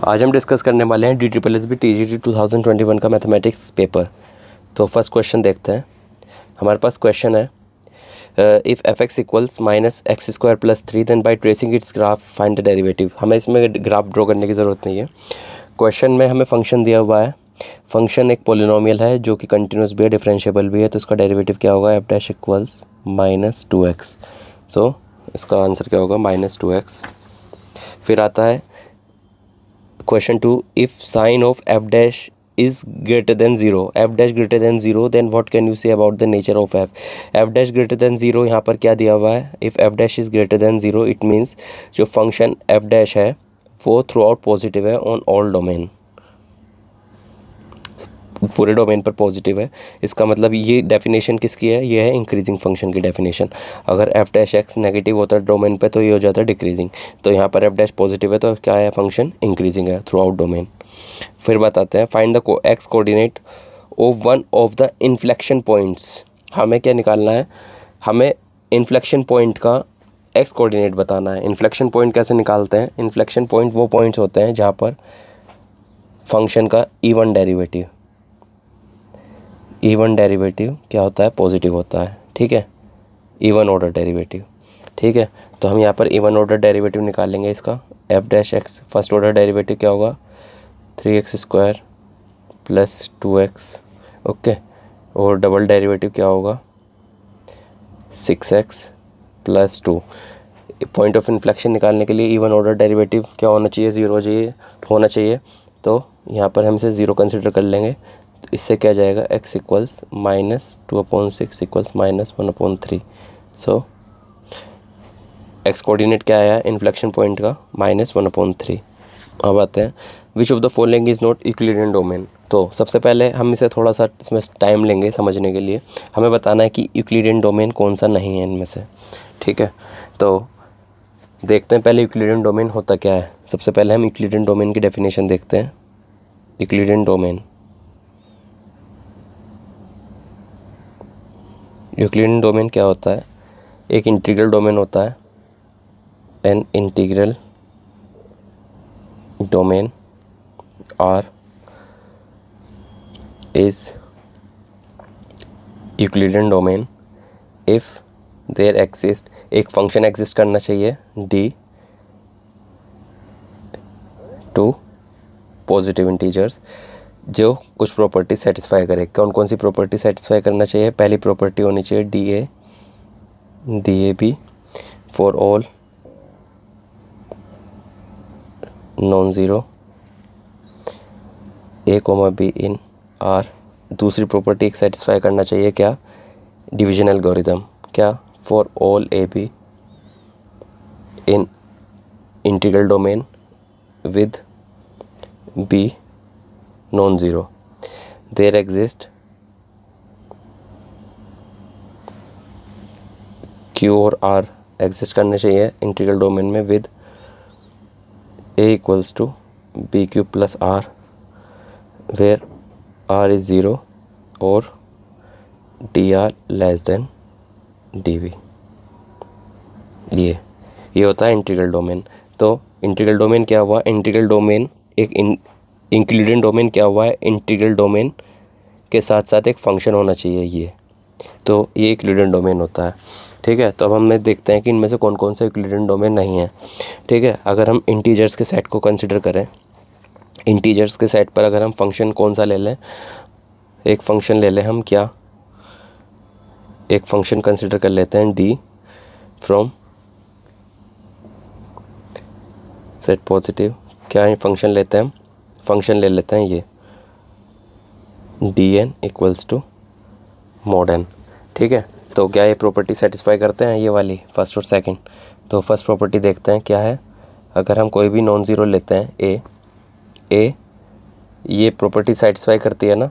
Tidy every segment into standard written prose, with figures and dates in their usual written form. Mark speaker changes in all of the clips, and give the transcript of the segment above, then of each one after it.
Speaker 1: आज हम डिस्कस करने वाले हैं DSSB TGT 2021 का मैथमेटिक्स पेपर। तो फर्स्ट क्वेश्चन देखते हैं। हमारे पास क्वेश्चन है if f(x) equals -x² + 3 then by tracing its graph find the derivative. हमें इसमें ग्राफ ड्रॉ करने की ज़रूरत नहीं है। क्वेश्चन में हमें फंक्शन दिया हुआ है। फंक्शन एक पोलिनोमियल है जो कि कंटिन्यूस भी है, डिफरेंशिएबल भी है, तो इसका डेरिवेटिव क्या होगा? f' equals -2x। सो इसका आंसर क्या होगा? -2x। फिर आता है question 2, if sine of f' is greater than 0, f' greater than 0, then what can you say about the nature of f? f' greater than 0 यहाँ पर क्या दिया हुआ है? if f' is greater than 0 it means जो function f' है वो through out positive है ऑन ऑल डोमेन, पूरे डोमेन पर पॉजिटिव है। इसका मतलब ये डेफिनेशन किसकी है? ये है इंक्रीजिंग फंक्शन की डेफिनेशन। अगर f' नेगेटिव होता है डोमेन पे तो ये हो जाता है डिक्रीजिंग। तो यहाँ पर f' पॉजिटिव है तो क्या है? फंक्शन इंक्रीजिंग है थ्रू आउट डोमेन। फिर बताते हैं find the x coordinate of one of the inflection points. हमें क्या निकालना है? हमें इन्फ्लेक्शन पॉइंट का x कोऑर्डिनेट बताना है। इन्फ्लेक्शन पॉइंट कैसे निकालते हैं? इन्फ्लेक्शन पॉइंट वो पॉइंट्स होते हैं जहाँ पर फंक्शन का इवन डेरिवेटिव क्या होता है? पॉजिटिव होता है। ठीक है, इवन ऑर्डर डेरिवेटिव। ठीक है, तो हम यहाँ पर इवन ऑर्डर डेरिवेटिव निकालेंगे इसका। f'(x) फर्स्ट ऑर्डर डेरिवेटिव क्या होगा? 3x² + 2x। ओके, और डबल डेरिवेटिव क्या होगा? 6x + 2। पॉइंट ऑफ इन्फ्लेक्शन निकालने के लिए इवन ऑर्डर डेरिवेटिव क्या होना चाहिए? 0 होना चाहिए। तो यहाँ पर हम इसे 0 कंसिडर कर लेंगे। तो इससे क्या जाएगा? x equals -2/6 equals -1/3। सो x कोऑर्डिनेट क्या आया इन्फ्लेक्शन पॉइंट का? -1/3। अब आते हैं विच of the following is not Euclidean domain. तो सबसे पहले हम इसे थोड़ा सा इसमें टाइम लेंगे समझने के लिए। हमें बताना है कि यूक्लिडियन डोमेन कौन सा नहीं है इनमें से। ठीक है, तो देखते हैं पहले यूक्लिडियन डोमेन होता क्या है। सबसे पहले हम यूक्लिडियन डोमेन की डेफिनेशन देखते हैं। यूक्लिडियन डोमेन क्या होता है? एक इंटीग्रल डोमेन होता है। An integral domain R is Euclidean domain if there exist, एक फंक्शन एग्जिस्ट करना चाहिए डी टू पॉजिटिव इंटीजर्स जो कुछ प्रॉपर्टी सेटिस्फाई करे। कौन कौन सी प्रॉपर्टी सेटिस्फाई करना चाहिए? पहली प्रॉपर्टी होनी चाहिए D A B for all non zero a, b in R। दूसरी प्रॉपर्टी एक सेटिस्फाई करना चाहिए क्या? Division algorithm. क्या? For all a b in integral domain with b non zero there exist q और r एग्जिस्ट करने चाहिए integral domain में with a equals to b³ + r where r is 0 और dr less than dv। ये होता है integral domain. तो integral domain क्या हुआ? इंटीग्रल डोमेन एक इंक्लूडियन डोमेन क्या हुआ है? इंटीग्रल डोमेन के साथ साथ एक फंक्शन होना चाहिए ये, तो ये इंक्लूडियन डोमेन होता है। ठीक है, तो अब हम देखते हैं कि इनमें से कौन कौन सा इंक्लूडियन डोमेन नहीं है। ठीक है, अगर हम इंटीजर्स के सेट को कंसिडर करें, इंटीजर्स के सेट पर अगर हम फंक्शन कौन सा ले लें? एक फंक्शन ले लें हम क्या? एक फंक्शन कंसिडर कर लेते हैं डी फ्रॉम सेट पॉजिटिव। क्या फंक्शन लेते हैं हम? फंक्शन ले लेते हैं ये dn equals to mod n। ठीक है, तो क्या ये प्रॉपर्टी सेटिस्फाई करते हैं ये वाली फर्स्ट और सेकंड? तो फर्स्ट प्रॉपर्टी देखते हैं क्या है। अगर हम कोई भी नॉन ज़ीरो लेते हैं a, ये प्रॉपर्टी सेटिस्फाई करती है ना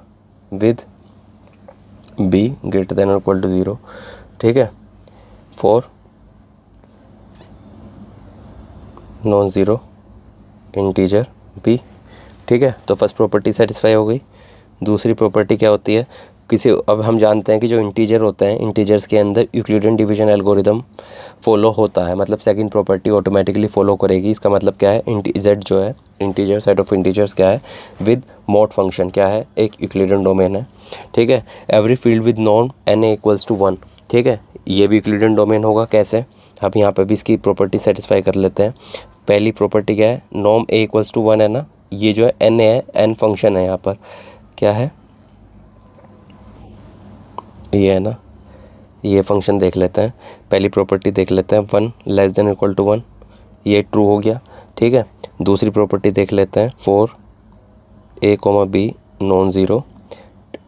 Speaker 1: विद b ग्रेटर देन और इक्वल टू 0। ठीक है, for non zero integer b। ठीक है, तो फर्स्ट प्रॉपर्टी सेटिस्फाई हो गई। दूसरी प्रॉपर्टी क्या होती है? अब हम जानते हैं कि जो इंटीजर होते हैं, इंटीजर्स के अंदर यूक्लिडियन डिवीजन एल्गोरिदम फॉलो होता है, मतलब सेकंड प्रॉपर्टी ऑटोमेटिकली फॉलो करेगी। इसका मतलब क्या है? z जो है इंटीजर सेट ऑफ इंटीजर्स क्या है विद मॉड फंक्शन क्या है, एक यूक्लिडियन डोमेन है, ठीक है। Every field with norm n equals to 1, ठीक है, ये भी यूक्लिडियन डोमेन होगा। कैसे, अब यहाँ पे भी इसकी प्रॉपर्टी सेटिस्फाई कर लेते हैं। पहली प्रॉपर्टी क्या है, नॉर्म a इक्वल्स टू 1 है ना, ये जो है n है, n फंक्शन है यहाँ पर, क्या है ये है ना, ये फंक्शन देख लेते हैं। पहली प्रॉपर्टी देख लेते हैं, 1 लेस देन इक्वल टू 1, ये ट्रू हो गया, ठीक है। दूसरी प्रॉपर्टी देख लेते हैं, 4 a, b नॉन ज़ीरो,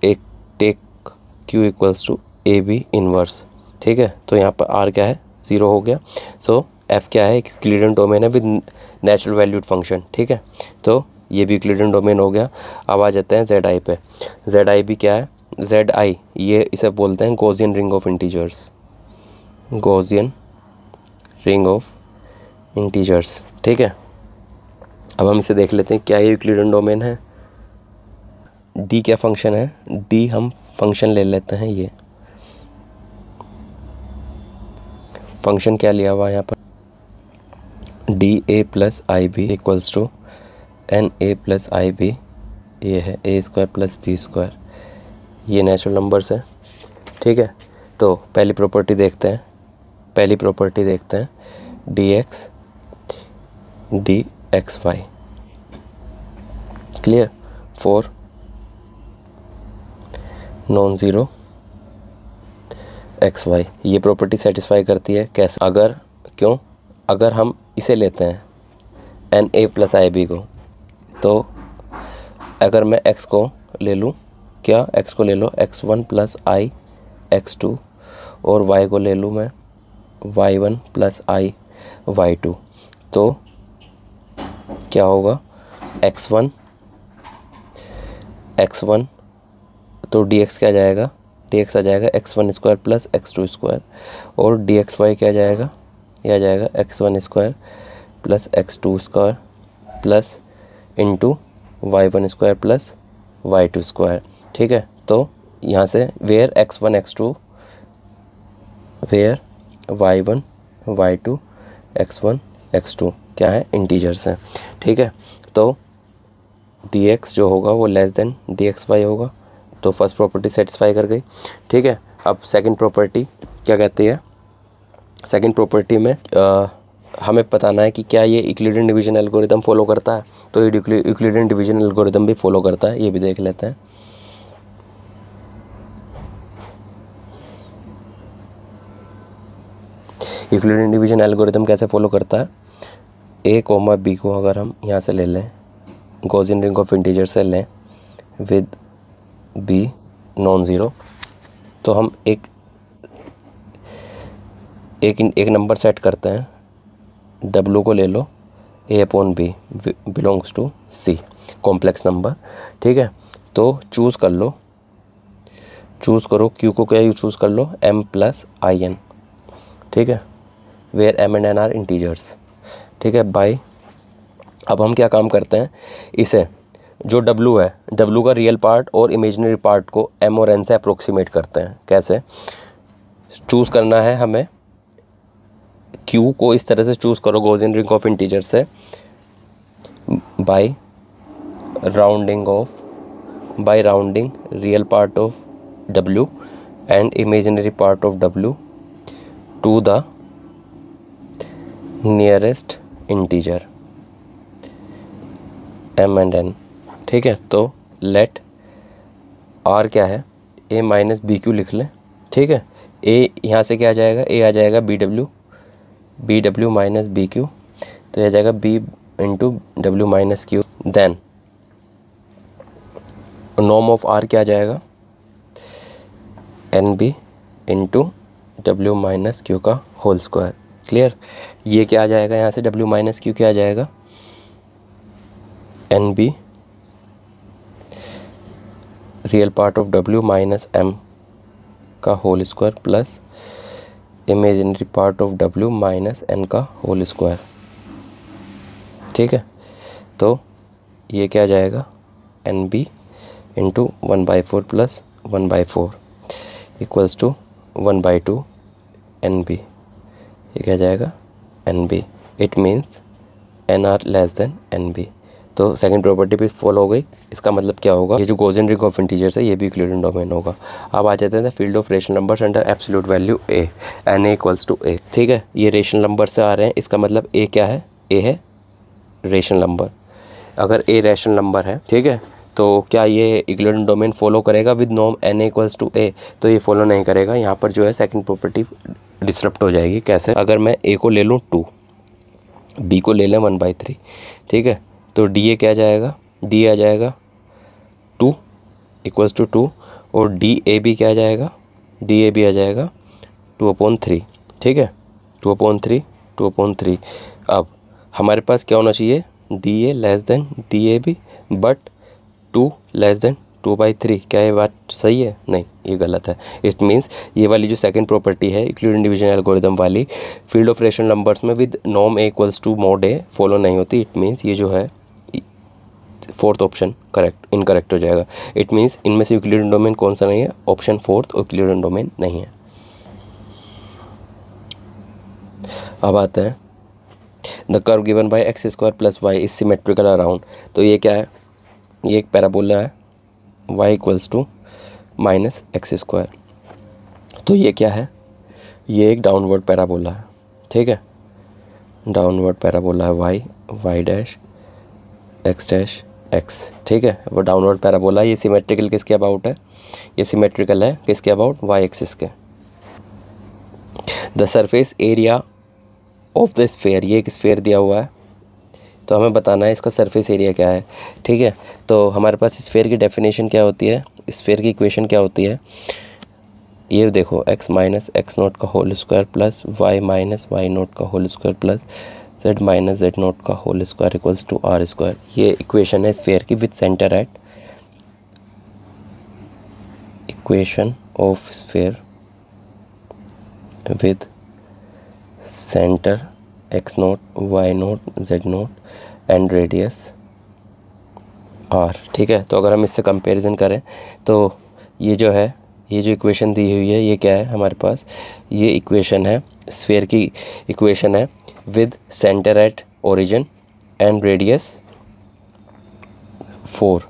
Speaker 1: एक take q equals to A B inverse, ठीक है। तो यहाँ पर r क्या है, 0 हो गया। सो f क्या है, एक यूक्लिडियन डोमेन है विद नेचुरल वैल्यूड फंक्शन, ठीक है। तो ये भी यूक्लिडियन डोमेन हो गया। अब आ जाते हैं zi पे। zi भी क्या है, zi ये इसे बोलते हैं Gaussian ring of integers, Gaussian ring of integers, ठीक है। अब हम इसे देख लेते हैं, क्या ये यूक्लिडियन डोमेन है। d क्या फंक्शन है, d हम फंक्शन ले लेते हैं, ये फंक्शन क्या लिया हुआ है यहाँ पर, D A plus I B equals to N A plus I B, ये है A square plus B square, ये नेचुरल नंबर्स है, ठीक है। तो पहली प्रॉपर्टी देखते हैं, D X D X Y, clear. 4 non zero X Y, ये प्रॉपर्टी सेटिस्फाई करती है। कैसे, अगर हम इसे लेते हैं N A plus I B को, तो अगर मैं x को ले लूँ, क्या x को ले लो x1 प्लस आई x2, और y को ले लूँ मैं y1 प्लस आई y2, तो क्या होगा, x1 तो dx क्या जाएगा, dx आ जाएगा x1 square plus x2 square, और dxy क्या जाएगा, यह आ जाएगा x1 square plus x2 square plus into y1 square plus y2 square, ठीक है। तो यहाँ से where x1 x2, where y1 y2 x1 x2 क्या है, इंटीजर्स हैं, ठीक है। तो dx जो होगा वो लेस देन dxy होगा, तो फर्स्ट प्रॉपर्टी सेटिस्फाई कर गई, ठीक है। अब सेकंड प्रॉपर्टी क्या कहती है, सेकंड प्रॉपर्टी में हमें बताना है कि क्या ये यूक्लिडियन डिवीजन एल्गोरिदम फॉलो करता है, तो ये यूक्लिडियन डिवीजन एल्गोरिदम भी फॉलो करता है, ये भी देख लेते हैं। यूक्लिडियन डिवीजन एल्गोरिदम कैसे फॉलो करता है, a, b को अगर हम यहाँ से ले लें, गॉसियन रिंग ऑफ इंटीजर से लें विद b नॉन ज़ीरो, तो हम एक नंबर सेट करते हैं, w को ले लो a/b belongs to c, complex number, ठीक है। तो चूज़ करो q को, क्या चूज़ कर लो m प्लस आई एन, ठीक है, where m and n are integers, ठीक है। बाय, अब हम क्या काम करते हैं, इसे जो w है, w का रियल पार्ट और इमेजिनरी पार्ट को m और n से अप्रोक्सीमेट करते हैं। कैसे, चूज़ करना है हमें q को इस तरह से चूज़ करो गॉसियन रिंग ऑफ इंटीजर से, by rounding real part of w and imaginary part of w to the nearest integer m and n, ठीक है। तो लेट r क्या है, a माइनस बी क्यू लिख लें, ठीक है। a यहाँ से क्या आ जाएगा, a आ जाएगा B W minus B Q, तो यह आ जाएगा b into W minus Q, then norm of r क्या आ जाएगा, N B into W minus Q का होल स्क्वायर, क्लियर। ये क्या आ जाएगा, यहाँ से w माइनस क्यू क्या आ जाएगा, N B real part of w minus m का whole square plus imaginary part of w minus n का होल स्क्वायर, ठीक है। तो ये क्या आ जाएगा, N B into 1/4 plus 1/4 equals to 1/2 N B, ये क्या जाएगा, N B, it means N R less than N B, तो सेकंड प्रॉपर्टी भी फॉलो हो गई। इसका मतलब क्या होगा, ये जो गॉसियन रिंग ऑफ इंटीजर्स है ये भी यूक्लिडियन डोमेन होगा। अब आ जाते हैं field of rational numbers under absolute value A, N A equals to A. ठीक है, ये रेशनल नंबर से आ रहे हैं, इसका मतलब ए क्या है, ए है रेशनल नंबर। अगर ए रेशनल नंबर है, ठीक है, तो क्या ये यूक्लिडियन डोमेन फॉलो करेगा with norm N A equals to A? तो ये फॉलो नहीं करेगा। यहाँ पर जो है सेकंड प्रॉपर्टी डिसरप्ट हो जाएगी। कैसे? अगर मैं ए को ले लूँ 2, बी को ले लें 1/3, ठीक है, तो डी ए क्या आ जाएगा, डी आ जाएगा 2 इक्वल्स टू 2, और डी ए बी क्या आ जाएगा, डी ए बी आ जाएगा 2/3। ठीक है, 2/3, 2/3। अब हमारे पास क्या होना चाहिए, D A less than D A B, but 2 less than 2/3। क्या ये बात सही है? नहीं, ये गलत है। इट मीन्स ये वाली जो सेकंड प्रॉपर्टी है यूक्लिडियन डिवीजन एल्गोरिथम वाली, फील्ड ऑफ रेशनल नंबर्स में with norm A equals to mod A follow नहीं होती। इट मीन्स ये जो है फोर्थ ऑप्शन करेक्ट इनकरेक्ट हो जाएगा। इट मीन्स इनमें से यूक्लिडियन डोमेन कौन सा नहीं है, ऑप्शन फोर्थ यूक्लिडियन डोमेन नहीं है। अब आते हैं the curve given by X square plus Y is symmetrical around. तो ये क्या है, ये एक पैराबोला है y equals to minus X square. तो ये क्या है, ये एक डाउनवर्ड पैराबोला है। ठीक है, डाउनवर्ड पैराबोला है y dash x dash x। ठीक है, वो डाउनवर्ड पैराबोला है। ये सिमेट्रिकल किसके अबाउट है, ये सिमेट्रिकल है किसके अबाउट, y एक्सिस के। The surface area of the sphere, ये एक स्फेयर दिया हुआ है, तो हमें बताना है इसका सरफेस एरिया क्या है। ठीक है, तो हमारे पास स्फेयर की डेफिनेशन क्या होती है, स्फेयर की इक्वेशन क्या होती है, ये देखो x माइनस एक्स नोट का whole square plus y minus Y naught का whole square plus z minus Z naught का whole square equals to R square. ये इक्वेशन है स्फेयर की with centre at, equation of sphere with centre x naught y naught z naught and radius r। ठीक है, तो अगर हम इससे कंपैरिजन करें तो ये जो है, ये जो इक्वेशन दी हुई है ये क्या है हमारे पास, ये इक्वेशन है स्फेयर की इक्वेशन है with centre at origin and radius 4,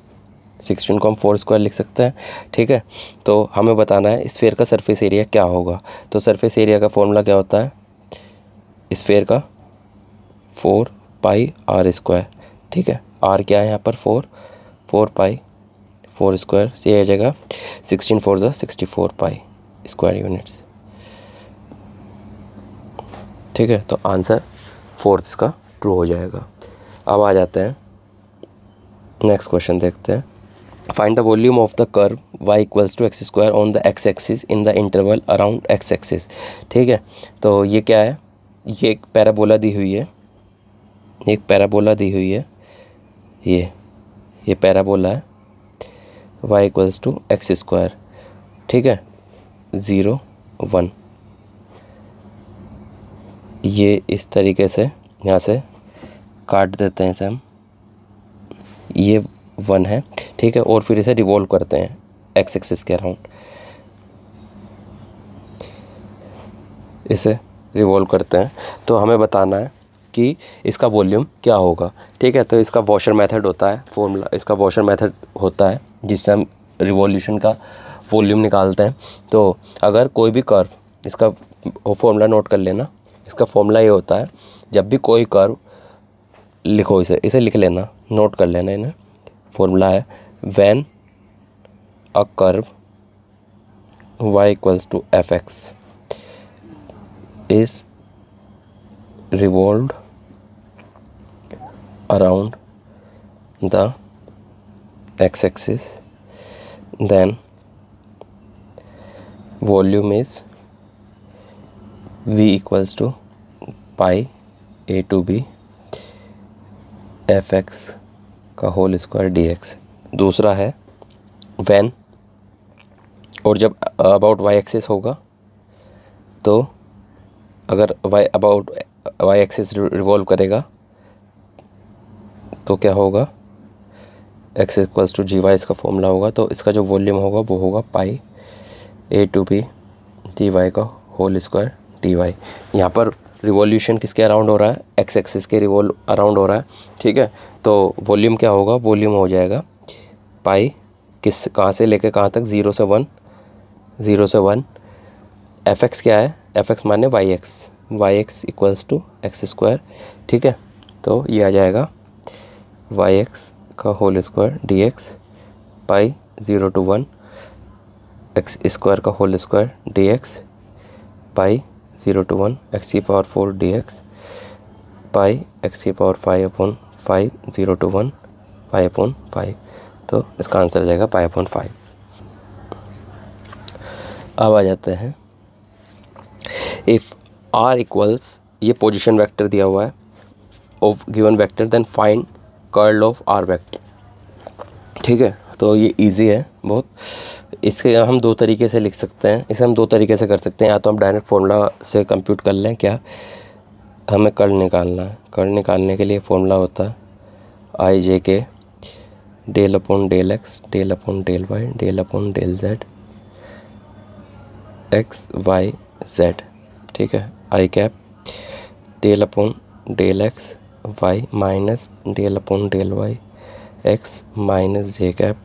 Speaker 1: 16 को हम 4 स्क्वायर लिख सकते हैं। ठीक है, तो हमें बताना है स्फेयर का सरफेस एरिया क्या होगा। तो सरफेस एरिया का फॉर्मूला क्या होता है, स्फेयर का 4 पाई आर स्क्वायर। ठीक है, आर क्या है यहाँ पर 4 पाई 4 स्क्वायर, ये आ जाएगा 16 4 ज़ा 64 पाई स्क्वायर यूनिट्स। ठीक है, तो आंसर फोर्थ इसका ट्रू हो जाएगा। अब आ जाते हैं नेक्स्ट क्वेश्चन देखते हैं। Find the volume of the curve y equals to X square on the X axis in the interval around X axis. ठीक है, तो ये क्या है, ये एक पैराबोला दी हुई है, एक पैराबोला दी हुई है, ये पैराबोला है y equals to X square. ठीक है, 0 1, ये इस तरीके से यहाँ से काट देते हैं इसे हम, ये 1 है। ठीक है, और फिर इसे रिवॉल्व करते हैं एक्स एक्सिस के अराउंड, इसे रिवॉल्व करते हैं। तो हमें बताना है कि इसका वॉल्यूम क्या होगा। ठीक है, तो इसका वॉशर मेथड होता है, फॉर्मूला इसका वॉशर मेथड होता है जिससे हम रिवॉल्यूशन का वॉल्यूम निकालते हैं। तो अगर कोई भी कर्व, इसका फॉर्मूला नोट कर लेना, इसका फॉर्मूला ये होता है, जब भी कोई कर्व लिखो इसे लिख लेना, नोट कर लेना इन्हें। फॉर्मूला है when a curve y equals to F X is revolved around the x-axis, then volume is v equals to pi a to b fx का होल स्क्वायर dx। दूसरा है when, और जब अबाउट y एक्सिस होगा, तो अगर y about y axis revolve करेगा तो क्या होगा, x equals to G Y इसका फॉर्मूला होगा। तो इसका जो वॉल्यूम होगा वो होगा pi a to b dy का होल स्क्वायर dy। यहाँ पर रिवॉल्यूशन किसके अराउंड हो रहा है, एक्स एक्सिस के अराउंड हो रहा है, ठीक है। तो वॉल्यूम क्या होगा, वॉल्यूम हो जाएगा पाई कहाँ से लेके कहाँ तक, 0 से 1, 0 से 1। एफ एक्स क्या है, एफ एक्स माने Y X equals to X square, ठीक है। तो ये आ जाएगा वाई एक्स का whole square D X pi 0 to 1 X square का whole square D X pi 0 to 1 X की power 4 D X pi X की पावर 5/5 0 to 1 5/5। तो इसका आंसर आ जाएगा 5/5। अब आ जाते हैं इफ़ आर इक्वल्स, ये पोजीशन वेक्टर दिया हुआ है of given vector, then find curl of R vector, ठीक है। तो ये इजी है बहुत। इसके हम दो तरीके से लिख सकते हैं, इसे हम दो तरीके से कर सकते हैं। या तो हम डायरेक्ट फॉर्मूला से कंप्यूट कर लें, क्या हमें कर्ल निकालना है। कर्ल निकालने के लिए फॉर्मूला होता है I J K del upon del X del upon del Y del upon del Z X Y Z, ठीक है। I cap del upon del X Y minus del upon del Y X minus J cap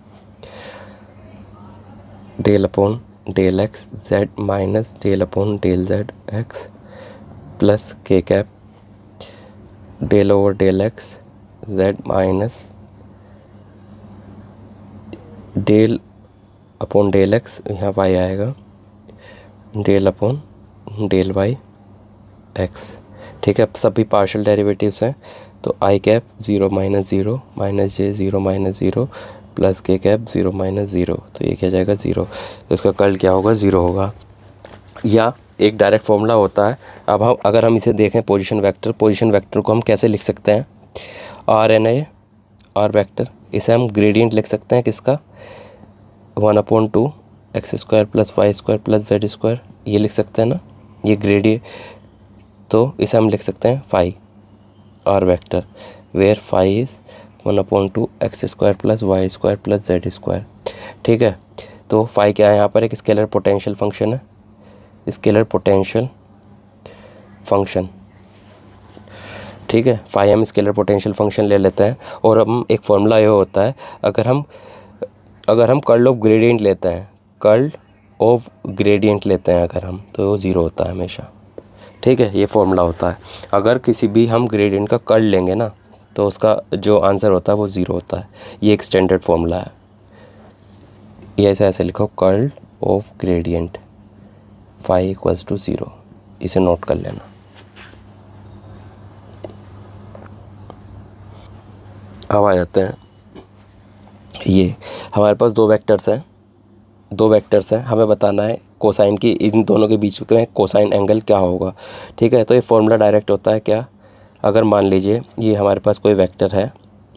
Speaker 1: del upon del X Z minus del upon del Z X plus K cap del over del X Z minus del upon del X, यहाँ Y आएगा, del upon del Y X, ठीक है। अब सभी partial derivatives हैं, तो I cap 0 - 0 minus J 0 - 0 plus K cap 0 - 0, तो ये क्या जाएगा 0। तो इसका कर्ल क्या होगा, 0 होगा। या एक डायरेक्ट फॉर्मूला होता है। अब हम अगर हम इसे देखें पोजीशन वेक्टर को हम कैसे लिख सकते हैं, R N A R vector, इसे हम ग्रेडियंट लिख सकते हैं किसका, 1/2 x square plus Y square plus Z square, ये लिख सकते हैं ना, ये ग्रेडियंट। तो इसे हम लिख सकते हैं phi r vector, where phi is 1/2 x square plus Y square plus Z square, ठीक है। तो फाई क्या है, यहाँ पर एक स्केलर पोटेंशियल फंक्शन है, स्केलर पोटेंशियल फंक्शन, ठीक है। फाई हम स्केलर पोटेंशियल फंक्शन ले लेते हैं। और हम एक फॉर्मूला ये होता है, अगर हम कर्ल ऑफ ग्रेडियंट लेते हैं, कर्ल ऑफ ग्रेडियंट लेते हैं अगर हम, तो वो 0 होता है हमेशा, ठीक है। ये फॉर्मूला होता है। अगर किसी भी हम ग्रेडियंट का कर्ल लेंगे ना, तो उसका जो आंसर होता है वो 0 होता है। ये एक स्टैंडर्ड फॉर्मूला है। ये ऐसे लिखो, curl of gradient phi equals to 0, इसे नोट कर लेना। अब आ जाते हैं, ये हमारे पास दो वेक्टर्स हैं, हमें बताना है कोसाइन की, इन दोनों के बीच में कोसाइन एंगल क्या होगा, ठीक है। तो ये फॉर्मूला डायरेक्ट होता है क्या, अगर मान लीजिए ये हमारे पास कोई वेक्टर है,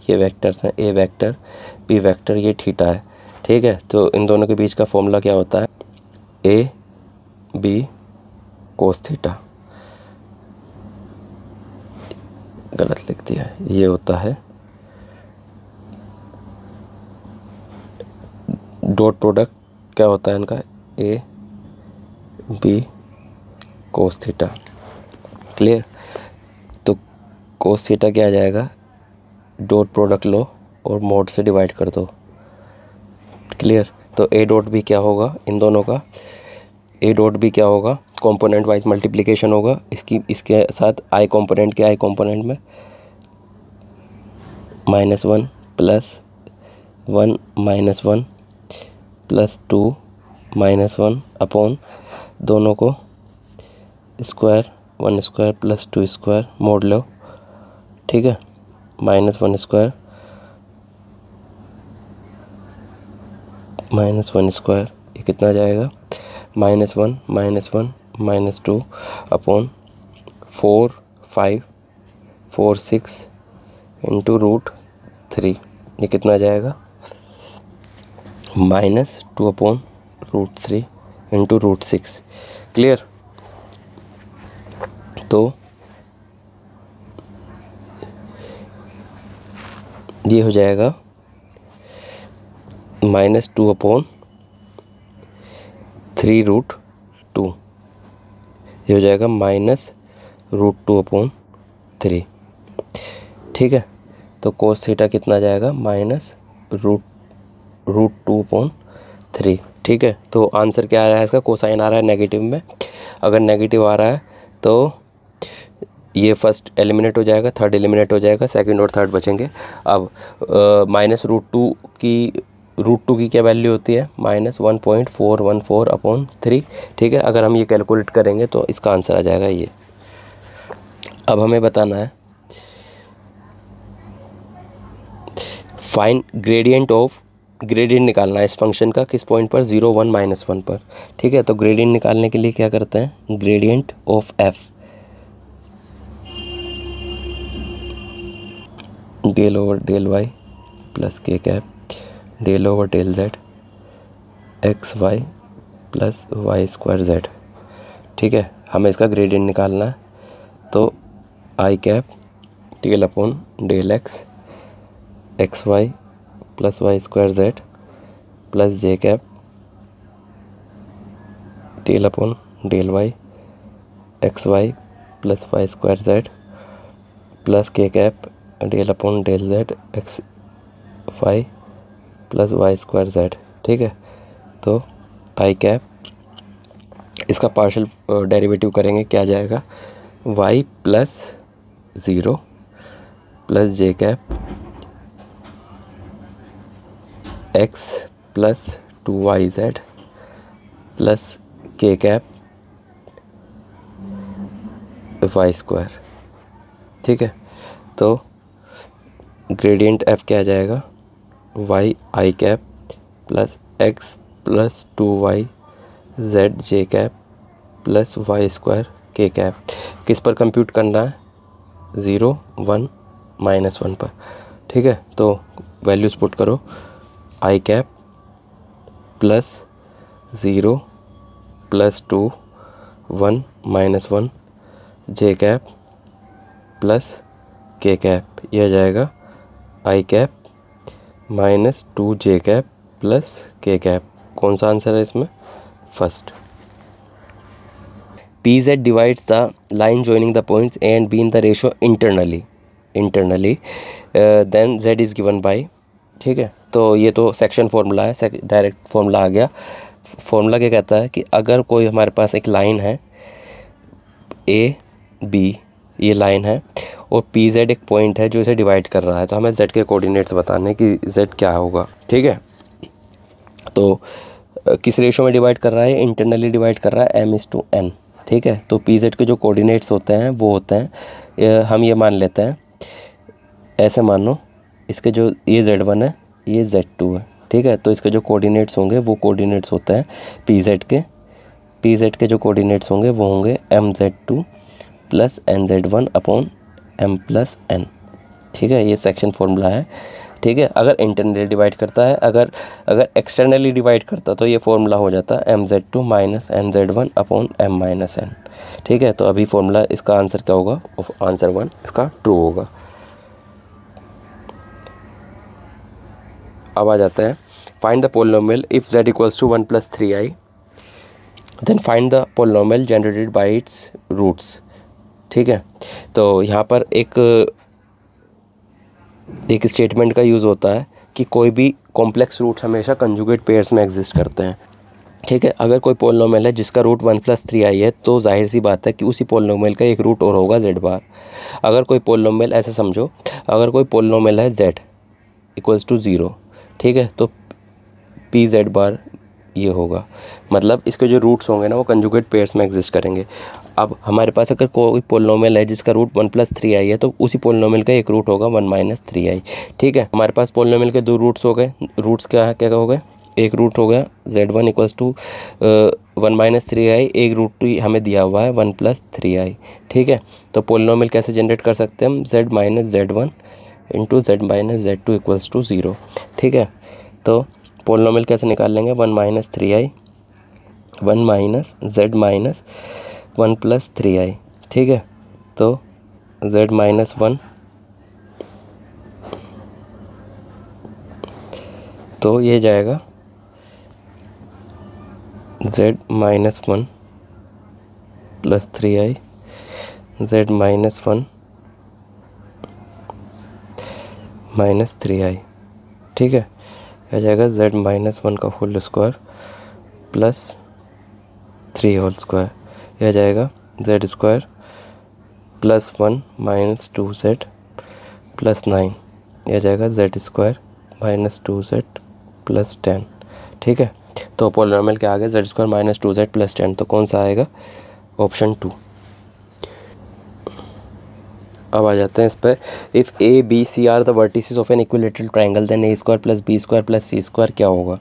Speaker 1: ये वेक्टर्स हैं, ए वेक्टर बी वेक्टर, ये थीटा है, ठीक है। तो इन दोनों के बीच का फॉर्मूला क्या होता है, ए बी कोस थीटा, गलत लिख दिया है, ये होता है डॉट प्रोडक्ट क्या होता है इनका, A B cos theta, clear. तो कोस थीटा क्या आ जाएगा, डॉट प्रोडक्ट लो और मोड से डिवाइड कर दो, क्लियर। तो ए डॉट भी क्या होगा, इन दोनों का ए डॉट भी क्या होगा, कंपोनेंट वाइज मल्टीप्लिकेशन होगा इसके साथ, आई कंपोनेंट के आई कंपोनेंट में -1 + 1 - 1 +2 -1 अपॉन दोनों को स्क्वायर 1 स्क्वायर + 2 स्क्वायर मोड़ लो, ठीक है। -1 स्क्वायर -1 स्क्वायर, ये कितना जाएगा, -1 -2 अपॉन 4 5 4 6 इंटू √3, ये कितना जाएगा, -2/√3 इंटू √6, क्लियर। तो ये हो जाएगा -2/3√2, ये हो जाएगा -√3 -√2/3। ठीक है, तो कोस थीटा कितना जाएगा -√2/3। ठीक है, तो आंसर क्या आ रहा है इसका, कोसाइन आ रहा है नेगेटिव में। अगर नेगेटिव आ रहा है तो ये फर्स्ट एलिमिनेट हो जाएगा, थर्ड एलिमिनेट हो जाएगा, सेकंड और थर्ड बचेंगे। अब -√2 की क्या वैल्यू होती है, -1.414/3। ठीक है, अगर हम ये कैलकुलेट करेंगे तो इसका आंसर आ जाएगा ये। अब हमें बताना है फाइंड ग्रेडियंट निकालना है इस फंक्शन का, किस पॉइंट पर, 0, 1, -1 पर। ठीक है, तो ग्रेडियंट निकालने के लिए क्या करते हैं, gradient of F del over del Y plus K cap del over del Z X Y plus Y square Z. ठीक है, हमें इसका ग्रेडियंट निकालना है, तो I cap del upon del X X Y plus Y square Z plus J cap del upon del Y X Y plus Y square Z plus K cap del upon del Z X Y plus Y square Z. ठीक है, तो I cap इसका partial derivative करेंगे, क्या जाएगा, y plus 0 plus J cap x plus 2yz plus K cap Y square. ठीक है, तो ग्रेडियंट f क्या आ जाएगा, y I cap plus x plus 2y z J cap plus Y square K cap. किस पर कंप्यूट करना है, 0, 1, -1 पर। ठीक है, तो वैल्यूज़ पुट करो, आई कैप प्लस 0 प्लस 2 1 -1 जे कैप प्लस के कैप, यह जाएगा आई कैप -2 जे कैप प्लस के कैप। कौन सा आंसर है इसमें, first. PZ divides the line joining the points A and B in the ratio internally, then Z is given by। ठीक है, तो ये तो सेक्शन फार्मूला है, डायरेक्ट फार्मूला आ गया। फार्मूला क्या कहता है कि अगर कोई हमारे पास एक लाइन है A B, ये लाइन है, और PZ एक पॉइंट है जो इसे डिवाइड कर रहा है, तो हमें Z के कोऑर्डिनेट्स बताने कि Z क्या होगा। ठीक है, तो किस रेशो में डिवाइड कर रहा है, इंटरनली डिवाइड कर रहा है m/n। ठीक है, तो PZ के जो कोऑर्डिनेट्स होते हैं वो होते हैं, हम ये मान लेते हैं, ऐसे मानो इसके जो ये Z1 है ये Z2 है। ठीक है, तो इसके जो कोऑर्डिनेट्स होंगे वो कोऑर्डिनेट्स होते हैं PZ के जो कोऑर्डिनेट्स होंगे वो होंगे mz2 plus nz1 upon m plus n। ठीक है, ये सेक्शन फार्मूला है। ठीक है, अगर इंटरनली डिवाइड करता है, अगर एक्सटर्नली डिवाइड करता तो ये फार्मूला हो जाता है mz2 minus nz1 upon m minus n। ठीक है, तो अभी फार्मूला इसका आंसर क्या होगा, आंसर 1 इसका ट्रू होगा। अब आ जाता है find the polynomial if z equals to 1 + 3i, then find the polynomial generated by its roots. ठीक है, तो यहाँ पर एक स्टेटमेंट का यूज़ होता है कि कोई भी कॉम्प्लेक्स रूट्स हमेशा कंजुगेट पेयर्स में एग्जिस्ट करते हैं। ठीक है, अगर कोई पोलिनोमियल है जिसका रूट 1 + 3i है, तो जाहिर सी बात है कि उसी पोलिनोमियल का एक रूट और होगा z बार। अगर कोई पोलिनोमियल, ऐसे समझो, अगर कोई पोलिनोमियल है z इक्वल्स टू 0, ठीक है, तो pz बार ये होगा, मतलब इसके जो रूट्स होंगे ना वो कंजुगेट पेयर्स में एग्जिस्ट करेंगे। अब हमारे पास अगर कोई पोलिनोमियल है जिसका रूट 1 + 3i है, तो उसी पोलिनोमियल का एक रूट होगा 1 - 3i। ठीक है, हमारे पास पोलिनोमियल के दो रूट्स हो गए। रूट्स क्या हो गए, एक रूट हो गया z1 इक्वल्स टू 1 - 3i, एक रूट हमें दिया हुआ है 1 + 3i। ठीक है, तो पोलिनोमियल कैसे जनरेट कर सकते हैं हम, z - z1 into z - z2 equals to 0। ठीक है, तो पोलिनोमियल कैसे निकाल लेंगे, 1 - 3i 1 - z - 1 + 3i। ठीक है, तो z - 1, तो ये जाएगा z - 1 + 3i z minus 1 minus 3i, ठीक है। आ जाएगा z माइनस 1 का whole square plus 3 whole square. यह आ जाएगा z square plus 1 minus 2z plus 9। यह आ जाएगा z square minus 2z plus 10, ठीक है। तो पॉलिनॉमियल क्या आ गया, z square minus 2z plus 10। तो कौन सा आएगा, ऑप्शन 2। अब आ जाते हैं इस पर, if A B C are the vertices of an equilateral triangle then A square plus B square plus C square क्या होगा,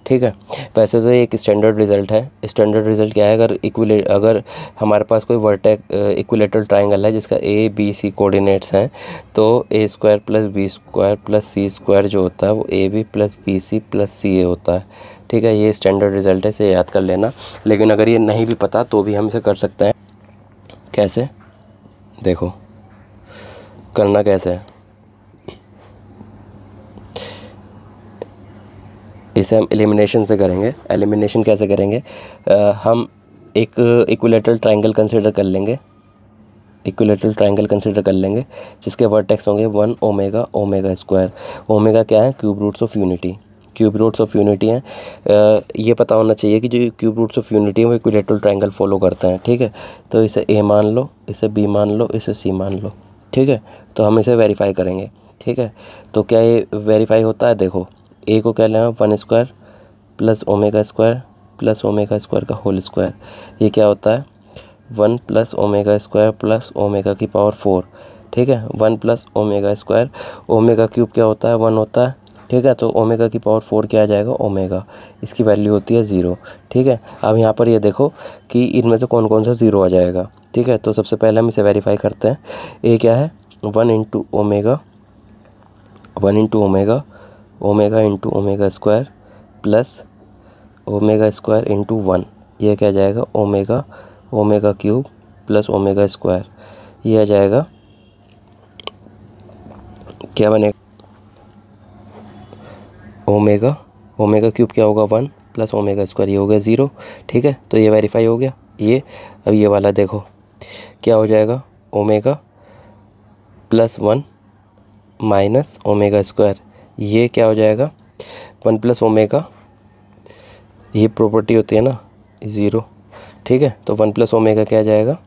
Speaker 1: ठीक है। वैसे तो ये एक स्टैंडर्ड रिजल्ट है। स्टैंडर्ड रिजल्ट क्या है, अगर हमारे पास कोई वर्टेक्स इक्विलेटरल ट्राइंगल है जिसका ए बी सी कोऑर्डिनेट्स हैं, तो A square plus B square plus C square जो होता है वो A B plus B C plus C A होता है, ठीक है। ये स्टैंडर्ड रिजल्ट है, इसे याद कर लेना। लेकिन अगर ये नहीं भी पता तो भी हम इसे कर सकते हैं। कैसे, देखो करना कैसे है, इसे हम एलिमिनेशन से करेंगे। एलिमिनेशन कैसे करेंगे, हम एक इक्विलेटरल ट्राइंगल कंसीडर कर लेंगे। इक्विलेटरल ट्राइंगल कंसीडर कर लेंगे जिसके वर्टेक्स होंगे 1 ओमेगा ओमेगा स्क्वायर। ओमेगा क्या है, cube roots of unity. Cube roots of unity हैं। ये पता होना चाहिए कि जो क्यूब रूट्स ऑफ यूनिटी है वो इक्विलेटरल ट्राइंगल फॉलो करते हैं, ठीक है। तो इसे ए मान लो, इसे बी मान लो, इसे सी मान लो, ठीक है। तो हम इसे वेरीफाई करेंगे, ठीक है। तो क्या ये वेरीफाई होता है, देखो ए को क्या लेना, 1 स्क्वायर प्लस ओमेगा स्क्वायर का होल स्क्वायर। ये क्या होता है, 1 plus omega square plus omega की पावर 4, ठीक है। 1 plus omega square, omega cube क्या होता है, 1 होता है, ठीक है। तो ओमेगा की पावर 4 क्या आ जाएगा, ओमेगा, इसकी वैल्यू होती है 0, ठीक है। अब यहाँ पर ये देखो कि इनमें से कौन कौन सा 0 आ जाएगा, ठीक है। तो सबसे पहले हम इसे वेरीफाई करते हैं। ए क्या है, 1 into omega omega into omega square plus omega square into 1। ये क्या आ जाएगा, omega cube plus omega square. ये आ जाएगा, क्या बनेगा, ओमेगा क्यूब क्या होगा, 1 प्लस ओमेगा स्क्वायर, ये हो गया 0, ठीक है। तो ये वेरीफाई हो गया ये। अब ये वाला देखो क्या हो जाएगा, omega plus 1 minus omega square. ये क्या हो जाएगा, 1 प्लस ओमेगा, ये प्रॉपर्टी होती है ना 0, ठीक है। तो 1 प्लस ओमेगा क्या आ जाएगा,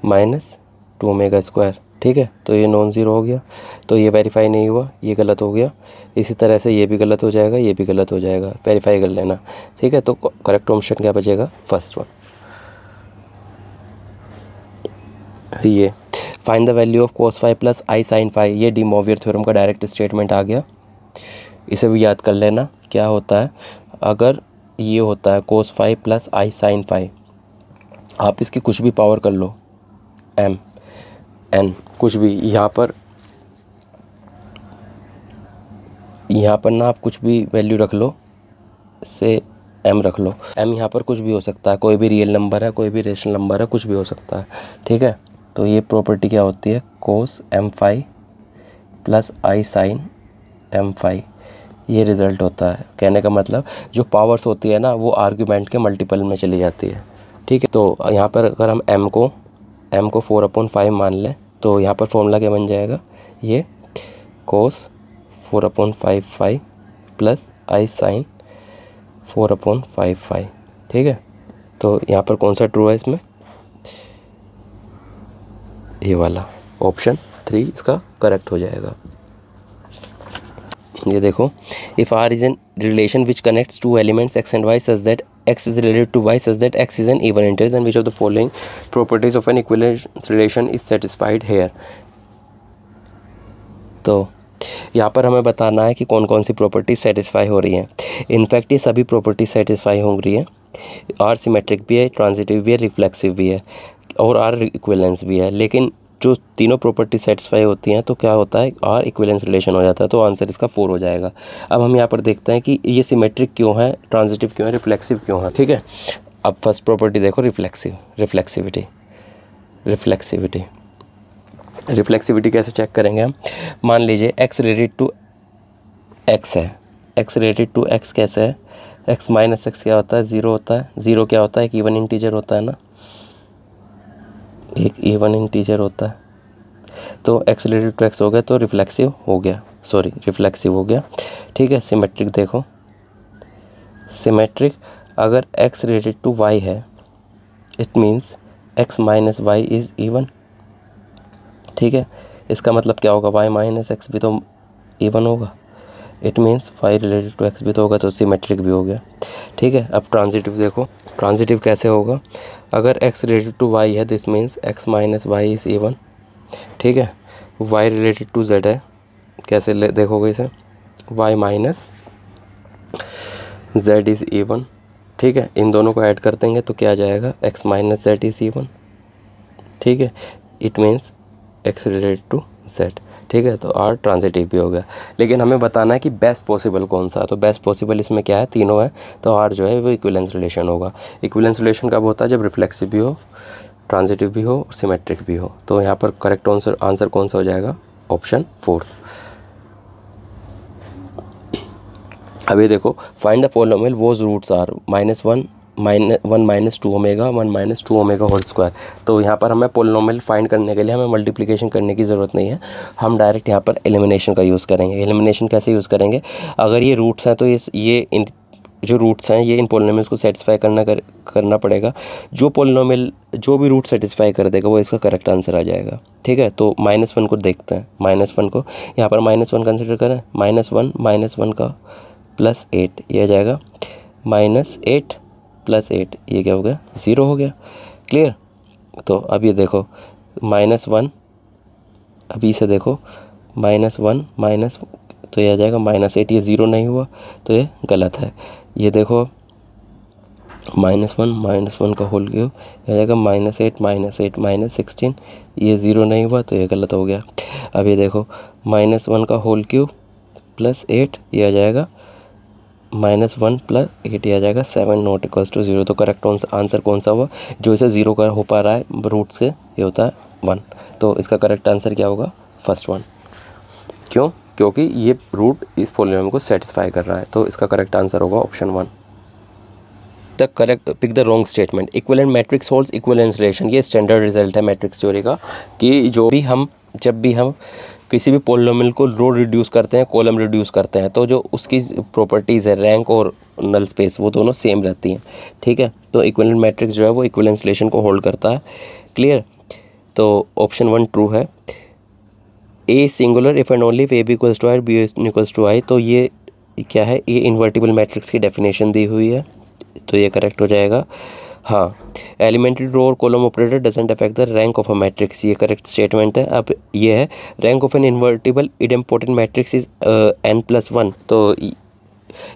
Speaker 1: माइनस 2 ओमेगा स्क्वायर, ठीक है। तो ये नॉन ज़ीरो हो गया, तो ये वेरीफाई नहीं हुआ, ये गलत हो गया। इसी तरह से ये भी गलत हो जाएगा, ये भी गलत हो जाएगा, वेरीफाई कर लेना, ठीक है। तो करेक्ट ऑप्शन क्या बचेगा, फर्स्ट वन। ये find the value of cos five plus I sine five, ये डी मोवियर थ्योरम का डायरेक्ट स्टेटमेंट आ गया। इसे भी याद कर लेना, क्या होता है अगर ये होता है cos five plus I sine five, आप इसकी कुछ भी पावर कर लो, m n कुछ भी, यहाँ पर ना आप कुछ भी वैल्यू रख लो, से m रख लो। m यहाँ पर कुछ भी हो सकता है, कोई भी रियल नंबर है, कोई भी रेशनल नंबर है, कुछ भी हो सकता है, ठीक है। तो ये प्रॉपर्टी क्या होती है, cos m5 plus I sign m5, ये रिज़ल्ट होता है। कहने का मतलब जो पावर्स होती है ना वो आर्ग्यूमेंट के मल्टीपल में चली जाती है, ठीक है। तो यहाँ पर अगर हम m को 4/5 मान लें तो यहाँ पर फॉर्मूला क्या बन जाएगा, ये cos 4/5 प्लस आई साइन 4/5, ठीक है। तो यहाँ पर कौन सा ट्रू है इसमें, ये वाला ऑप्शन 3 इसका करेक्ट हो जाएगा। ये देखो, if R is an relation which connects two elements x and y such that x is related to y such that x is an even integer then which of the following properties of an equivalence relation is satisfied here. तो यहाँ पर हमें बताना है कि कौन कौन सी properties satisfy हो रही हैं। इनफैक्ट ये सभी प्रॉपर्टीज सेटिस्फाई हो रही हैं, आर सिमेट्रिक भी है, ट्रांजिटिव भी है, रिफ्लेक्सिव भी है और आर इक्विवेलेंस भी है। लेकिन जो तीनों प्रॉपर्टी सेटिस्फाई होती हैं तो क्या होता है, आर इक्विवेलेंस रिलेशन हो जाता है। तो आंसर इसका 4 हो जाएगा। अब हम यहाँ पर देखते हैं कि ये सिमेट्रिक क्यों है, ट्रांजिटिव क्यों है, रिफ्लेक्सिव क्यों है, ठीक है। अब फर्स्ट प्रॉपर्टी देखो, रिफ्लेक्सिविटी कैसे चेक करेंगे हम। मान लीजिए x रिलेटेड टू x है, x रिलेटेड टू x कैसे है, x माइनस एक्स क्या होता है, 0 होता है। 0 क्या होता है, एक इवन इंटीजर होता है ना, एक इवन इंटीजर होता है, तो x रिलेटेड टू x हो गया तो रिफ्लेक्सिव हो गया, सॉरी रिफ्लेक्सिव हो गया। ठीक है, सिमेट्रिक देखो, सिमेट्रिक अगर x रिलेटेड टू y है it means x minus Y is even. ठीक है, इसका मतलब क्या होगा, y माइनस एक्स भी तो इवन होगा, it means y related to x भी तो होगा, तो सिमेट्रिक भी हो गया। ठीक है, अब ट्रांजिटिव देखो, ट्रांजिटिव कैसे होगा, अगर x रिलेटेड टू y है this means x minus Y is even. ठीक है, y रिलेटेड टू z है, कैसे देखोगे इसे, y minus z is even. ठीक है, इन दोनों को ऐड कर देंगे तो क्या आ जाएगा, x minus z is even. ठीक है, it means x related to z। ठीक है, तो r ट्रांजिटिव भी हो गया, लेकिन हमें बताना है कि बेस्ट पॉसिबल कौन सा है। तो बेस्ट पॉसिबल इसमें क्या है, तीनों है, तो r जो है वो इक्विवेलेंस रिलेशन होगा। इक्विवेलेंस रिलेशन कब होता है, जब रिफ्लेक्सिव भी हो, ट्रांजिटिव भी हो, सिमेट्रिक भी हो। तो यहाँ पर करेक्ट आंसर कौन सा हो जाएगा, ऑप्शन 4। अभी देखो, find the polynomial whose roots are -1 minus two omega 1 minus two omega whole square. तो यहाँ पर हमें पोलिनोमियल फाइंड करने के लिए हमें मल्टीप्लिकेशन करने की ज़रूरत नहीं है, हम डायरेक्ट यहाँ पर एलिमिनेशन का यूज़ करेंगे। एलिमिनेशन कैसे यूज़ करेंगे, अगर ये रूट्स हैं तो ये जो रूट्स हैं ये इन पोलिनोमियल्स को सेटिस्फाई करना पड़ेगा। जो पोलिनोमियल जो भी रूट सेटिस्फाई कर देगा वो इसका करेक्ट आंसर आ जाएगा। ठीक है, तो -1 को देखते हैं, -1 को यहाँ पर -1 कंसिडर करें, -1 का +8 ये आ जाएगा, -8 + 8 ये क्या हो गया, 0 हो गया। क्लियर, तो अब ये देखो -1, अभी इसे देखो -1 माइनस, तो ये आ जाएगा -8, ये 0 नहीं हुआ तो ये गलत है। ये देखो -1 का होल क्यूब, ये आ जाएगा -8 - 16, ये 0 नहीं हुआ तो ये गलत हो गया। अब ये देखो -1 का होल क्यूब +8 ये आ जाएगा -1 + 8 ये आ जाएगा 7 नॉट इक्वल्स टू 0। तो करेक्ट आंसर कौन सा हुआ, जो इसे 0 का हो पा रहा है रूट से, ये होता है 1। तो इसका करेक्ट आंसर क्या होगा, फर्स्ट वन। क्यों, क्योंकि ये रूट इस पोलिनोमियल को सेटिस्फाई कर रहा है, तो इसका करेक्ट आंसर होगा option 1। The correct pick the wrong statement, equivalent matrix holds equivalence relation. ये स्टैंडर्ड रिजल्ट है मैट्रिक्स थ्योरी का, कि जब भी हम किसी भी पोलिनोमियल को रो रिड्यूस करते हैं, कॉलम रिड्यूस करते हैं, तो जो उसकी प्रॉपर्टीज़ है रैंक और नल स्पेस वो दोनों सेम रहती हैं। ठीक है, तो इक्विवेलेंट मैट्रिक्स जो है वो इक्विवेलेंस रिलेशन को होल्ड करता है। क्लियर, तो ऑप्शन 1 ट्रू है। A singular if and only if A B equals to I B equals to I, तो ये क्या है, ये इन्वर्टिबल मैट्रिक्स की डेफिनेशन दी हुई है, तो ये करेक्ट हो जाएगा। हाँ, एलिमेंट्री रो और column operator doesn't affect the rank of a matrix, ये करेक्ट स्टेटमेंट है। अब ये है rank of an invertible idempotent matrix is n+1, तो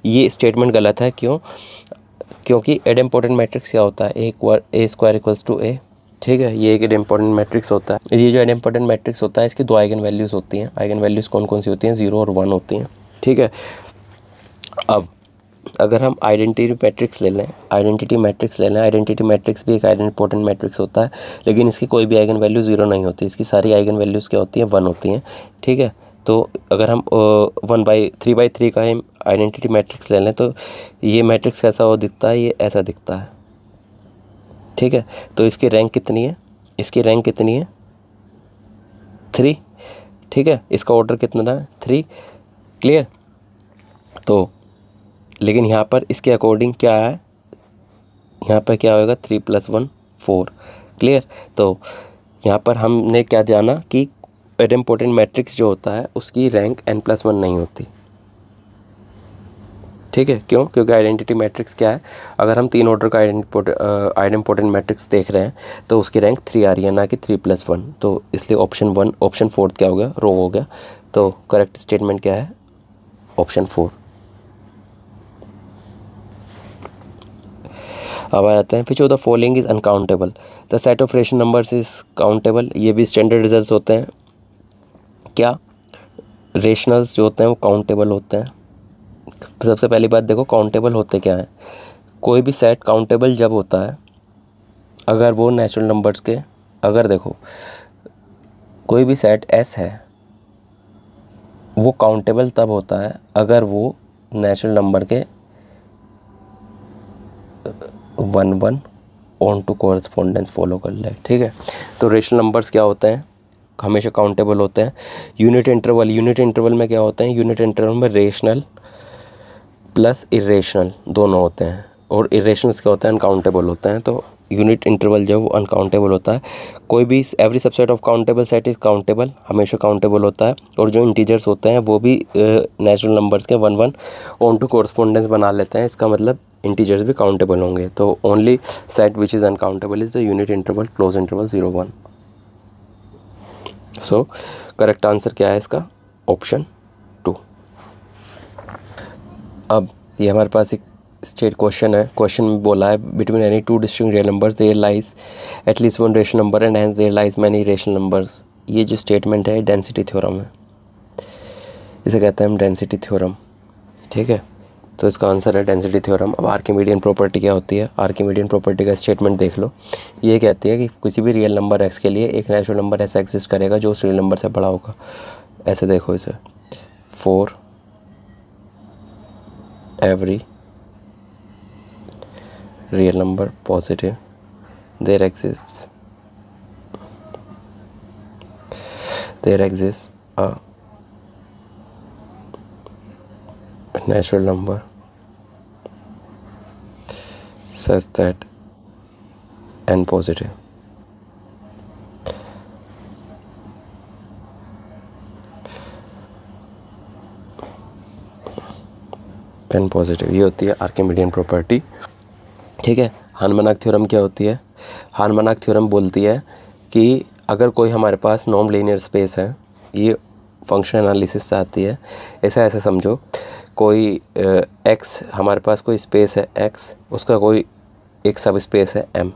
Speaker 1: ये स्टेटमेंट गलत है। क्यों, क्योंकि इडेम्पोर्टेंट मैट्रिक्स क्या होता है, A square equals to A. ठीक है, ये एक इडेम्पोर्टेंट मैट्रिक्स होता है। ये जो इडेम्पोर्टेंट मैट्रिक्स होता है इसकी 2 आइगन वैल्यूज़ होती हैं। आइगन वैल्यूज़ कौन कौन सी होती हैं, 0 और 1 होती हैं। ठीक है, अब अगर हम आइडेंटिटी मैट्रिक्स ले लें, आइडेंटिटी मैट्रिक्स भी एक इम्पोर्टेंट मैट्रिक्स होता है, लेकिन इसकी कोई भी आइगन वैल्यू 0 नहीं होती, इसकी सारी आइगन वैल्यूज़ क्या होती हैं, 1 होती हैं। ठीक है, तो अगर हम 3/3 का हम आइडेंटिटी मैट्रिक्स ले लें तो ये मैट्रिक्स कैसा दिखता है, ये ऐसा दिखता है। ठीक है, तो इसकी रैंक कितनी है, इसकी रैंक कितनी है, 3। ठीक है, इसका ऑर्डर कितना है, 3। क्लियर, तो लेकिन यहाँ पर इसके अकॉर्डिंग क्या है, यहाँ पर क्या होगा, 3 + 1 4। क्लियर, तो यहाँ पर हमने क्या जाना कि इडेम्पोर्टेंट मैट्रिक्स जो होता है उसकी रैंक n+1 नहीं होती। ठीक है, क्यों, क्योंकि आइडेंटिटी मैट्रिक्स क्या है, अगर हम 3 ऑर्डर का आइडेम्पोर्टेंट मैट्रिक्स देख रहे हैं तो उसकी रैंक 3 आ रही है, ना कि 3 + 1। तो इसलिए ऑप्शन 4 क्या हो गया, रॉन्ग हो गया। तो करेक्ट स्टेटमेंट क्या है, ऑप्शन 4। अब आ जाते हैं, विच of the following is uncountable, the set of rational numbers is countable. ये भी स्टैंडर्ड रिजल्ट्स होते हैं। क्या, रेशनल्स जो होते हैं वो काउंटेबल होते हैं। सबसे पहली बात देखो, काउंटेबल होते क्या हैं, कोई भी सेट काउंटेबल जब होता है अगर वो नेचुरल नंबर्स के, अगर देखो कोई भी सेट S है वो काउंटेबल तब होता है अगर वो नेचुरल नंबर के 1 1 ऑन टू कोरस्पोंडेंस फॉलो कर ले, ठीक है। तो रेशनल नंबर्स क्या होते हैं, हमेशा काउंटेबल होते हैं। यूनिट इंटरवल में क्या होते हैं, यूनिट इंटरवल में रेशनल प्लस इरेशनल दोनों होते हैं, और इरेशनल्स क्या होते हैं, अनकाउंटेबल होते हैं। तो यूनिट इंटरवल जो है वो अनकाउंटेबल होता है। कोई भी every subset of countable set is countable, हमेशा काउंटेबल होता है। और जो इंटीजर्स होते हैं वो भी नेचुरल नंबर्स के 1 1 ऑन टू कोरस्पोंडेंस बना लेते हैं, इसका मतलब इंटीजर्स भी काउंटेबल होंगे। तो only set which is uncountable is the unit interval close interval 0 1। So correct answer क्या है इसका, ऑप्शन 2। अब ये हमारे पास एक स्टेट क्वेश्चन है। क्वेश्चन में बोला है between any two distinct real numbers there lies at least one rational number and hence there lies many rational numbers. ये जो स्टेटमेंट है डेंसिटी थ्योरम है, इसे कहते हैं हम डेंसिटी थ्योरम, ठीक है। तो इसका आंसर है डेंसिटी थ्योरम। अब आर्किमिडियन प्रॉपर्टी क्या होती है, आर्किमिडियन प्रॉपर्टी का स्टेटमेंट देख लो। ये कहती है कि किसी भी रियल नंबर एक्स के लिए एक नेचुरल नंबर ऐसा एग्जिस्ट करेगा जो उस रियल नंबर से बड़ा होगा। ऐसे देखो इसे, for every real number positive there exists a natural number such that n positive ये होती है आर्किमिडियन प्रॉपर्टी, ठीक है। हार्मोनिक थ्योरम क्या होती है, हार्मोनिक थ्योरम बोलती है कि अगर कोई हमारे पास नॉन लीनियर स्पेस है, ये फंक्शन एनालिसिस से आती है। ऐसा समझो कोई एक्स, हमारे पास कोई स्पेस है एक्स, उसका कोई एक सब स्पेस है एम,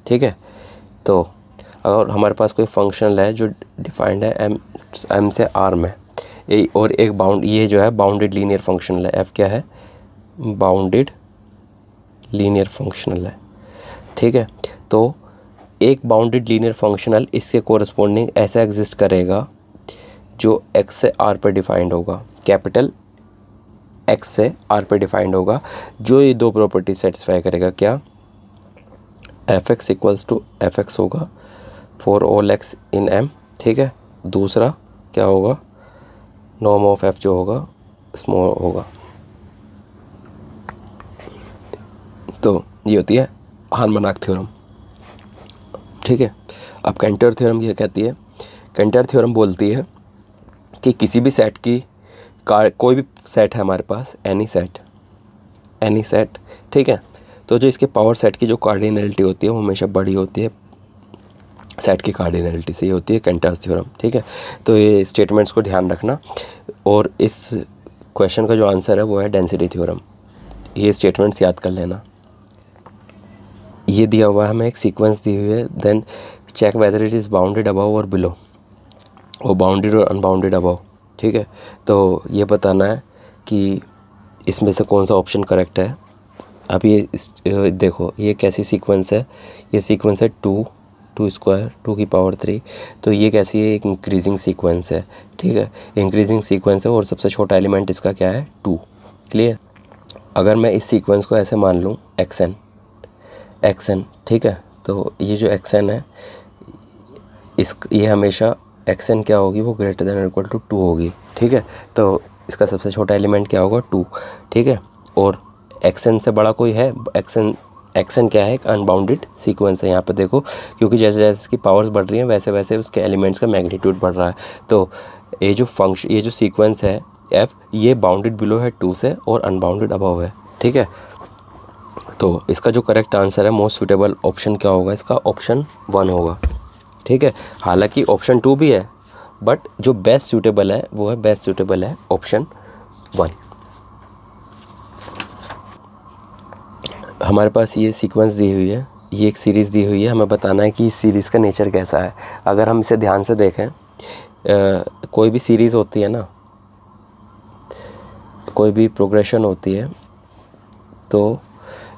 Speaker 1: ठीक है। तो अगर हमारे पास कोई फंक्शनल है जो डिफाइंड है एम से आर में, और एक बाउंड, ये जो है बाउंडेड लीनियर फंक्शनल है, एफ क्या है, बाउंडेड लीनियर फंक्शनल है, ठीक है। तो एक बाउंडेड लीनियर फंक्शनल इसके कोरस्पोंडिंग ऐसा एग्जिस्ट करेगा जो एक्स से आर पर डिफाइंड होगा, कैपिटल एक्स से आर पर डिफाइंड होगा, जो ये दो प्रॉपर्टी सेटिस्फाई करेगा। क्या, F X equals to F X होगा for all X in M, ठीक है। दूसरा क्या होगा, नॉर्म ऑफ एफ जो होगा स्मॉल होगा। तो ये होती है हार्मोनिक थ्योरम, ठीक है। अब कैंटर थ्योरम ये कहती है, कैंटर थ्योरम बोलती है कि किसी भी सेट की कोई भी सेट है हमारे पास, एनी सेट, ठीक है। तो जो इसके पावर सेट की जो कार्डिनलिटी होती है वो हमेशा बड़ी होती है सेट की कार्डिनलिटी से, ये होती है कैंटर्स थ्योरम, ठीक है। तो ये स्टेटमेंट्स को ध्यान रखना, और इस क्वेश्चन का जो आंसर है वो है डेंसिटी थ्योरम। ये स्टेटमेंट्स याद कर लेना। ये दिया हुआ है, हमें एक सीक्वेंस दी हुई है, then check whether it is bounded above और बिलो, और बाउंडेड और अनबाउंडेड अबव, ठीक है। तो ये बताना है कि इसमें से कौन सा ऑप्शन करेक्ट है। अब ये देखो ये कैसी सीक्वेंस है, ये सीक्वेंस है 2 स्क्वायर 2 की पावर 3। तो ये कैसी है, एक इंक्रीजिंग सीक्वेंस है, ठीक है, इंक्रीजिंग सीक्वेंस है, और सबसे छोटा एलिमेंट इसका क्या है, 2। क्लियर। अगर मैं इस सीक्वेंस को ऐसे मान लूँ एक्सएन, ठीक है। तो ये जो एक्सएन है ये हमेशा एक्सएन क्या होगी, वो ग्रेटर देन इक्वल टू 2 होगी, ठीक है। तो इसका सबसे छोटा एलिमेंट क्या होगा, 2, ठीक है। और एक्सएन से बड़ा कोई है, एक्सएन क्या है, एक अनबाउंडेड सीक्वेंस है। यहाँ पे देखो, क्योंकि जैसे जैसे इसकी पावर्स बढ़ रही हैं वैसे वैसे उसके एलिमेंट्स का मैग्नीट्यूड बढ़ रहा है। तो ये जो सीक्वेंस है एफ, ये बाउंडेड बिलो है 2 से और अनबाउंडेड अबव है, ठीक है। तो इसका जो करेक्ट आंसर है, मोस्ट सूटेबल ऑप्शन क्या होगा, इसका ऑप्शन 1 होगा, ठीक है। हालांकि ऑप्शन 2 भी है, बट जो बेस्ट सूटेबल है वो है ऑप्शन 1। हमारे पास ये सीक्वेंस दी हुई है, ये एक सीरीज़ दी हुई है, हमें बताना है कि इस सीरीज़ का नेचर कैसा है। अगर हम इसे ध्यान से देखें, कोई भी सीरीज़ होती है ना, कोई भी प्रोग्रेशन होती है, तो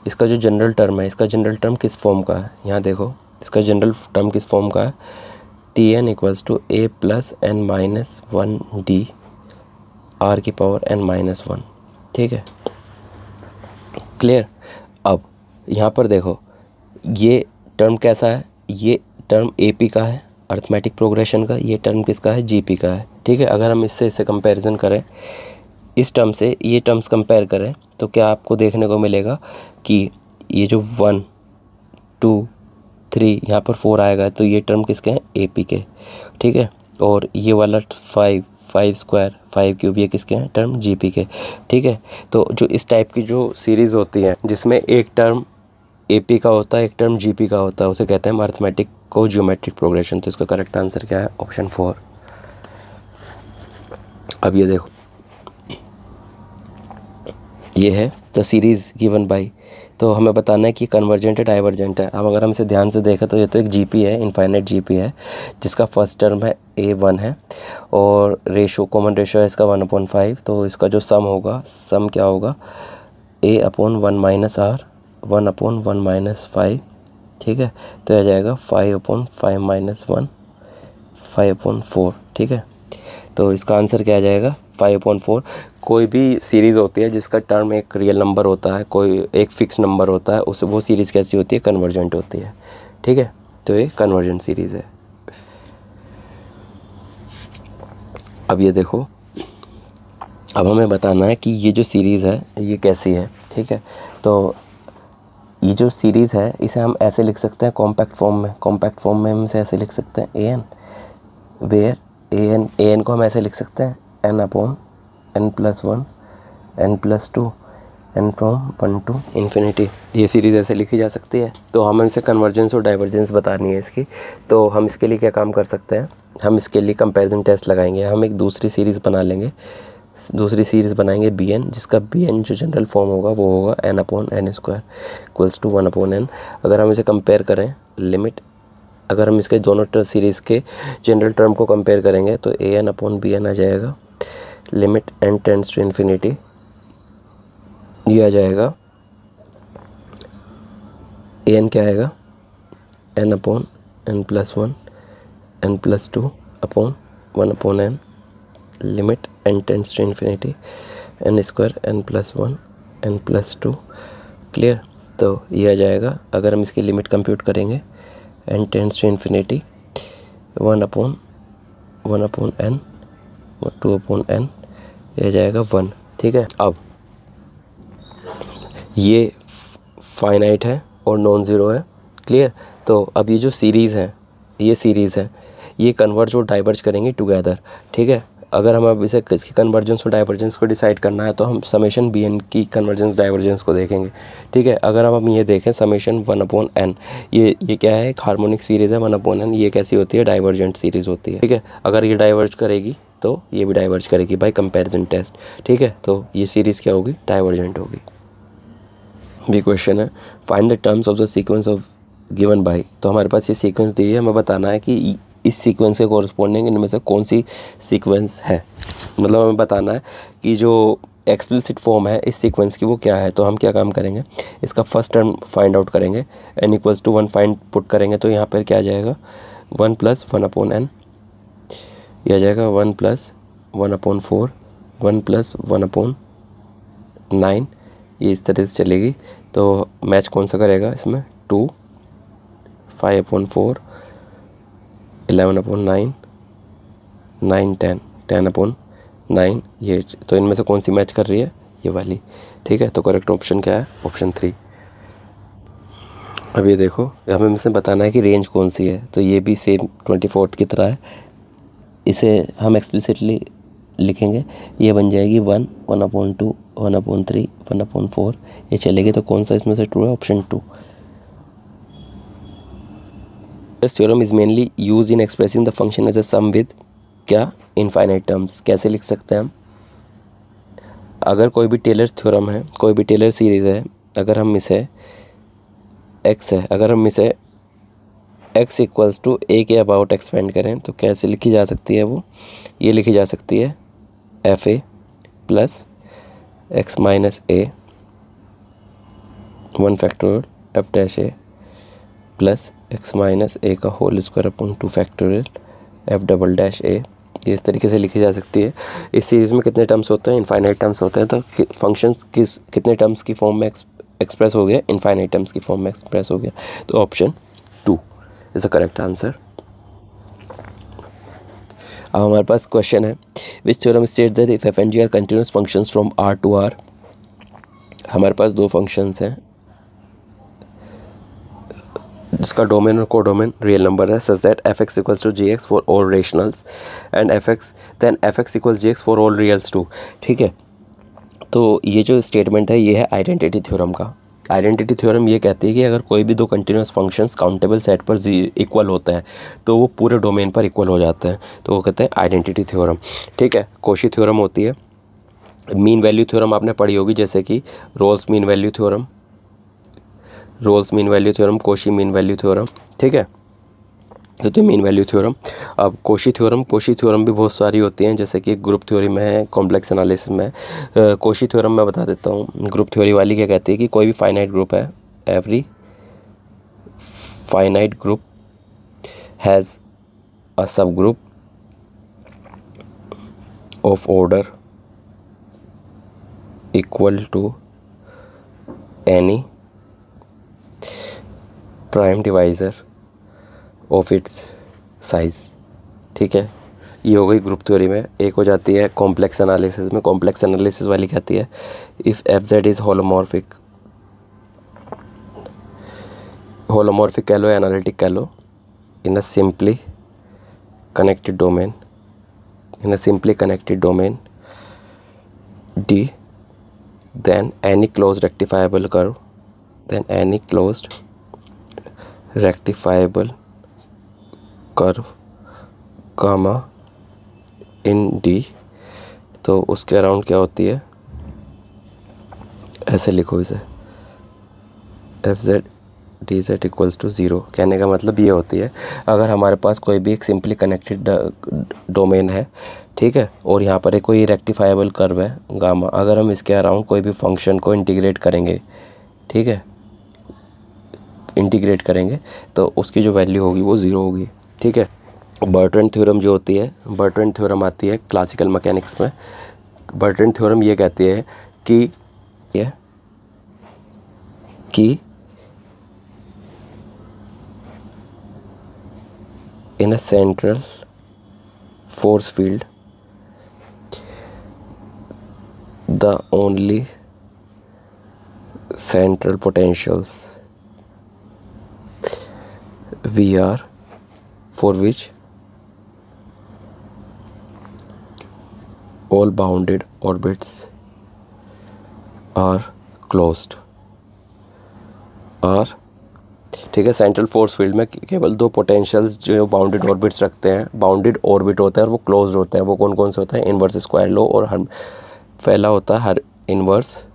Speaker 1: इसका जो जनरल टर्म है, इसका जनरल टर्म किस फॉर्म का है, यहाँ देखो इसका जनरल टर्म किस फॉर्म का है, Tn equals to a plus n minus 1d r की पावर n माइनस 1, ठीक है। क्लियर। अब यहाँ पर देखो ये टर्म कैसा है, ये टर्म AP का है अर्थमेटिक प्रोग्रेशन का, ये टर्म किसका है, GP का है। ठीक है, अगर हम इससे कंपैरिजन करें, इस टर्म से ये टर्म्स कंपेयर करें तो क्या आपको देखने को मिलेगा कि ये जो 1 2 3 यहाँ पर 4 आएगा तो ये टर्म किसके हैं, AP के। ठीक है, और ये वाला 5 स्क्वायर 5 क्यूब ये किसके हैं, टर्म GP के। ठीक है, तो जो इस टाइप की जो सीरीज़ होती है जिसमें एक टर्म AP का होता है, एक टर्म GP का होता है, उसे कहते हैं अर्थमेटिक को ज्योमेट्रिक प्रोग्रेशन। तो इसका करेक्ट आंसर क्या है, ऑप्शन 4। अब ये देखो, ये है द सीरीज़ गिवन बाय, तो हमें बताना है कि कन्वर्जेंट है डाइवर्जेंट है। अब अगर हम इसे ध्यान से देखें तो ये तो एक GP है, इनफाइनाइट GP है, जिसका फर्स्ट टर्म है A1 है और रेशो कॉमन रेशो है इसका 1/5। तो इसका जो सम होगा, सम क्या होगा, A/1 - R 1/1 - 5। ठीक है, तो आ जाएगा 5/5 - 1 5/4। ठीक है, तो इसका आंसर क्या आ जाएगा, 5/4। कोई भी सीरीज़ होती है जिसका टर्म एक रियल नंबर होता है, कोई एक फिक्स नंबर होता है, उस वो सीरीज़ कैसी होती है, कन्वर्जेंट होती है। ठीक है, तो ये कन्वर्जेंट सीरीज़ है। अब ये देखो, अब हमें बताना है कि ये जो सीरीज़ है ये कैसी है। ठीक है, तो ये जो सीरीज़ है इसे हम ऐसे लिख सकते हैं कॉम्पैक्ट फॉर्म में। कॉम्पैक्ट फॉर्म में हम इसे ऐसे लिख सकते हैं AN, वेयर AN को हम ऐसे लिख सकते हैं N/n+1 n+2 n from 1 to infinity। ये सीरीज़ ऐसे लिखी जा सकती है। तो हमें इसे कन्वर्जेंस और डाइवर्जेंस बतानी है इसकी। तो हम इसके लिए क्या काम कर सकते हैं, हम इसके लिए कंपैरिजन टेस्ट लगाएंगे। हम एक दूसरी सीरीज़ बना लेंगे, दूसरी सीरीज़ बनाएंगे BN, जिसका BN जो जनरल फॉर्म होगा वो होगा n/n² = 1/n। अगर हम इसे कंपेयर करें, लिमिट, अगर हम इसके दोनों सीरीज़ के जनरल टर्म को कंपेयर करेंगे तो AN/BN आ जाएगा, limit n tends to infinity, ये आ जाएगा AN क्या आएगा, n/n+1 n+2 upon 1/n, limit n tends to infinity n² n+1 n+2। Clear, तो ये आ जाएगा। अगर हम इसकी लिमिट कंप्यूट करेंगे, n tends to infinity 1/n 2/n, ये आ जाएगा 1। ठीक है, अब ये फाइनाइट है और नॉन ज़ीरो है। क्लियर, तो अब ये जो सीरीज़ है, ये सीरीज़ है, ये कन्वर्ज और डाइवर्ज करेंगे टुगेदर। ठीक है, अगर हम अब इसे किसकी कन्वर्जेंस और डाइवर्जेंस को डिसाइड करना है तो हम समेशन BN की कन्वर्जेंस डाइवर्जेंस को देखेंगे। ठीक है, अगर हम ये देखें समेशन 1/n, ये क्या है, एक हार्मोनिक सीरीज़ है 1/n, ये कैसी होती है, डाइवर्जेंट सीरीज़ होती है। ठीक है, अगर ये डाइवर्ज करेगी तो ये भी डाइवर्ज करेगी बाय कंपैरिजन टेस्ट। ठीक है, तो ये सीरीज़ क्या होगी, डाइवर्जेंट होगी। भी क्वेश्चन है, find the terms of the sequence of given by. तो हमारे पास ये सीक्वेंस दी है, हमें बताना है कि इस सीक्वेंस के कॉरस्पॉन्डिंग इनमें से कौन सी सीक्वेंस है। मतलब हमें बताना है कि जो एक्सप्लिसिट फॉर्म है इस सीक्वेंस की वो क्या है। तो हम क्या काम करेंगे, इसका फर्स्ट टर्म फाइंड आउट करेंगे, n=1 फाइंड पुट करेंगे तो यहाँ पर क्या आ जाएगा, 1 + 1/n, यह आ जाएगा 1 + 1/4 1 + 1/9। ये इस तरह से चलेगी। तो मैच कौन सा करेगा इसमें, 2 5/4 11/9 9 10 10/9, ये तो इनमें से कौन सी मैच कर रही है, ये वाली। ठीक है, तो करेक्ट ऑप्शन क्या है, ऑप्शन 3। अब ये देखो, हमें इसमें बताना है कि रेंज कौन सी है। तो ये भी सेम 24th की तरह है, इसे हम एक्सप्लिसिटली लिखेंगे, ये बन जाएगी 1 1/2 1/3 1/4, ये चलेगी। तो कौन सा इसमें से ट्रू है, option 2। This theorem is mainly used in expressing the function as a sum with क्या, इनफाइनाइट टर्म्स। कैसे लिख सकते हैं हम, अगर कोई भी टेलर्स थ्योरम है, कोई भी टेलर सीरीज़ है, अगर हम इसे x है, अगर हम इसे x = a के अबाउट एक्सपेंड करें तो कैसे लिखी जा सकती है वो, ये लिखी जा सकती है fa + x - a 1 factorial f' a plus x - a का whole square upon 2 factorial f''a। ये इस तरीके से लिखी जा सकती है। इस सीरीज़ में कितने टर्म्स होते हैं, इनफाइनाइट टर्म्स होते हैं। तो फंक्शंस कितने टर्म्स की फॉर्म में एक्सप्रेस हो गया, इनफाइनाइट टर्म्स की फॉर्म में एक्सप्रेस हो गया। तो option 2 is the correct answer. अब हमारे पास क्वेश्चन है, which theorem states that if F and G are continuous functions from R to R. हमारे पास दो फंक्शंस हैं जिसका डोमेन और कोडोमेन रियल नंबर है, such that F X equals to G X for all rationals and F X equals G X for all reals too. ठीक है, तो ये जो स्टेटमेंट है ये है आइडेंटिटी थ्योरम का। आइडेंटिटी थ्योरम ये कहती है कि अगर कोई भी दो कंटिन्यूस फंक्शंस काउंटेबल सेट पर इक्वल होता है तो वो पूरे डोमेन पर इक्वल हो जाते हैं, तो वो कहते हैं आइडेंटिटी थ्योरम। ठीक है, कोशी थ्योरम होती है, मीन वैल्यू थ्योरम आपने पढ़ी होगी, जैसे कि Rolle's mean value theorem, Cauchy mean value theorem. ठीक है, तो मीन वैल्यू थ्योरम। अब कोशी थ्योरम भी बहुत सारी होती हैं, जैसे कि ग्रुप थ्योरी में है, कॉम्प्लेक्स एनालिसिस में। कोशी थ्योरम मैं बता देता हूँ। ग्रुप थ्योरी वाली क्या कहती है कि कोई भी फाइनाइट ग्रुप है, every finite group has a sub group of order equal to any prime divisor of its size. ठीक है, ये हो गई ग्रुप थ्योरी में। एक हो जाती है कॉम्प्लेक्स एनालिसिस में। कॉम्प्लेक्स एनालिसिस वाली कहती है if F Z is holomorphic कह लो, एनालिटिक कह लो, in a simply connected domain D, then any closed rectifiable curve, comma in D, तो उसके अराउंड क्या होती है, ऐसे लिखो इसे, F Z D Z equals to 0। कहने का मतलब ये होती है, अगर हमारे पास कोई भी एक सिंपली कनेक्टेड डोमेन है, ठीक है, और यहाँ पर एक कोई रेक्टिफाइबल कर्व है गामा, अगर हम इसके अराउंड कोई भी फंक्शन को इंटीग्रेट करेंगे, ठीक है, इंटीग्रेट करेंगे तो उसकी जो वैल्यू होगी वो 0 होगी। ठीक है, बर्ट्रैंड थ्योरम जो होती है, बर्ट्रैंड थ्योरम आती है क्लासिकल मैकेनिक्स में। बर्ट्रैंड थ्योरम ये कहती है कि in a central force field the only central potentials VR for which all bounded orbits are closed are, ठीक है, सेंट्रल फोर्स फील्ड में केवल दो पोटेंशियल्स जो बाउंडेड ऑर्बिट्स रखते हैं, बाउंडेड ऑर्बिट होता है और वो क्लोज्ड होता है। वो कौन कौन से होता है, इन्वर्स स्क्वायर लॉ और पहला होता है हर इन्वर्स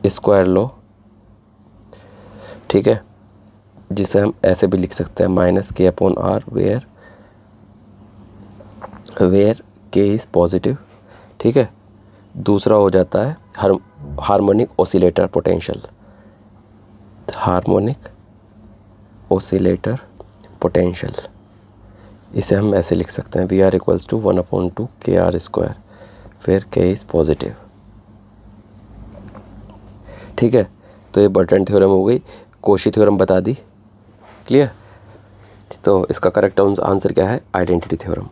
Speaker 1: स्क्वायर लॉ। ठीक है, जिसे हम ऐसे भी लिख सकते हैं -k/r where k is positive. ठीक है, दूसरा हो जाता है हार्मोनिक ऑसिलेटर पोटेंशियल, इसे हम ऐसे लिख सकते हैं VR इक्वल्स टू 1/2 kr², फिर k इज़ पॉजिटिव। ठीक है, तो ये बर्ट्रैंड थ्योरम हो गई। कोशी थ्योरम बता दी, क्लियर। तो इसका करेक्ट आंसर क्या है, आइडेंटिटी थ्योरम।